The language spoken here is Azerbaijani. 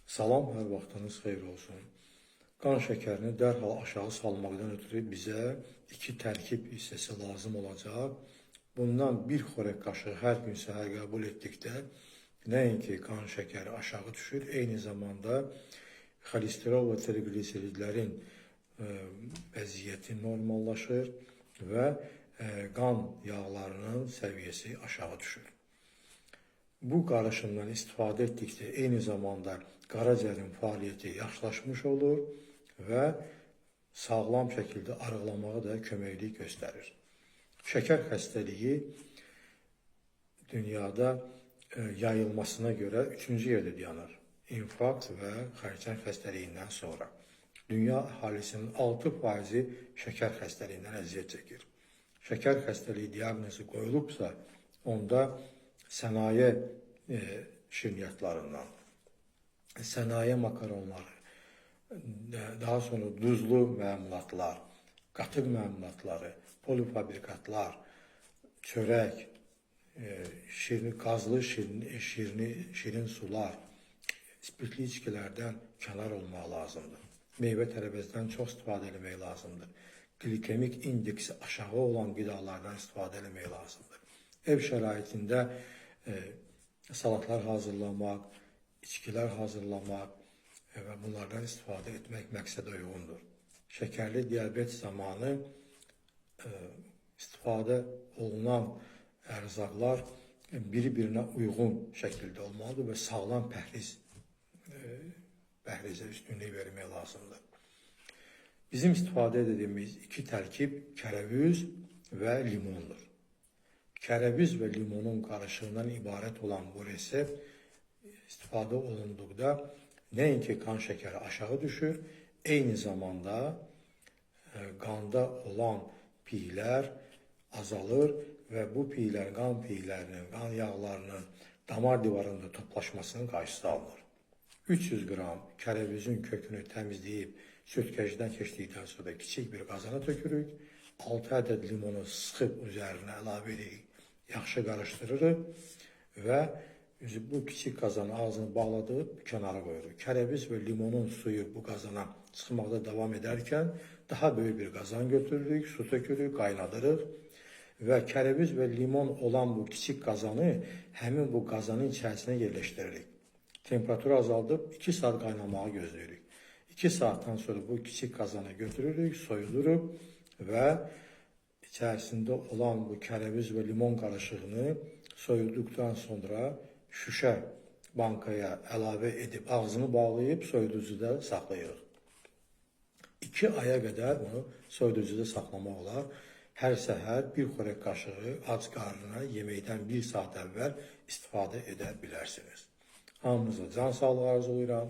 Salam, hər vaxtınız xeyir olsun. Qan şəkərini dərhal aşağı salmaqdan ötürü bizə iki tərkib hissəsi lazım olacaq. Bundan bir xörək qaşığı hər gün səhər qəbul etdikdə nəinki qan şəkəri aşağı düşür, eyni zamanda xolesterol və triqliseridlərin vəziyyəti normallaşır və qan yağlarının səviyyəsi aşağı düşür. Bu qarışımdan istifadə etdikcə eyni zamanda qaracərin fəaliyyəti yaxşılaşmış olur və sağlam şəkildə arıqlamağa da köməklik göstərir. Şəkər xəstəliyi dünyada yayılmasına görə 3-cü yerdə dayanır. İnfarkt və xərçəng xəstəliyindən sonra. Dünya əhalisinin 6%-i şəkər xəstəliyindən əziyyət çəkir. Şəkər xəstəliyi diaqnozu qoyulubsa, onda sənaye şirniyyatlarından, sənaye makaronları, daha sonra duzlu məmulatlar, qatıq məmulatları, polifabrikatlar, çörək, qazlı şirin sular, spirtli içkilərdən kənar olmaq lazımdır. Meyvə tərəvəzdən çox istifadə etmək lazımdır. Glikemik indeksi aşağı olan qidalardan istifadə etmək lazımdır. Ev şəraitində salatlar hazırlamaq, içkilər hazırlamaq və bunlardan istifadə etmək məqsədə uyğundur. Şəkərli diabet zamanı istifadə olunan ərzaqlar bir-birinə uyğun şəkildə olmalıdır və sağlam pəhrizə üstünlük vermək lazımdır. Bizim istifadə edəcəyimiz iki tərkib kərəvüz və limondur. Kərəviz və limonun qarışığından ibarət olan bu resept istifadə olunduqda nəinki qan şəkəri aşağı düşür, eyni zamanda qanda olan piylər azalır və bu piylər, qan piylərinin, qan yağlarının damar divarında toplaşmasının qarşısı alınır. 300 qram kərəvizin kökünü təmizləyib sötkəcdən keçdikdən sonra kiçik bir qazana tökürük. 6 ədəd limonu sıxıb üzərinə əlavə edirik. Yaxşı qarışdırırıq və bu kiçik qazanın ağzını bağladıb kənara qoyuruq. Kərəviz və limonun suyu bu qazana çıxmaqda davam edərkən daha böyük bir qazan götürürük, su tökürük, qaynadırıq və kərəviz və limon olan bu kiçik qazanı həmin bu qazanın içərisinə yerləşdiririk. Temperaturu azaldıb 2 saat qaynamağı gözləyirik. 2 saatdan sonra bu kiçik qazanı götürürük, soyuluruq və içərisində olan bu kərəviz və limon qarışığını soyulduqdan sonra şüşə bankaya əlavə edib ağzını bağlayıb soyuducuda saxlayırıq. 2 aya qədər bunu soyuducuda saxlamaq olar. Hər səhər bir xörək qaşığı ac qarnına yeməkdən 1 saat əvvəl istifadə edə bilərsiniz. Hamınıza can sağlığı arzulayıram.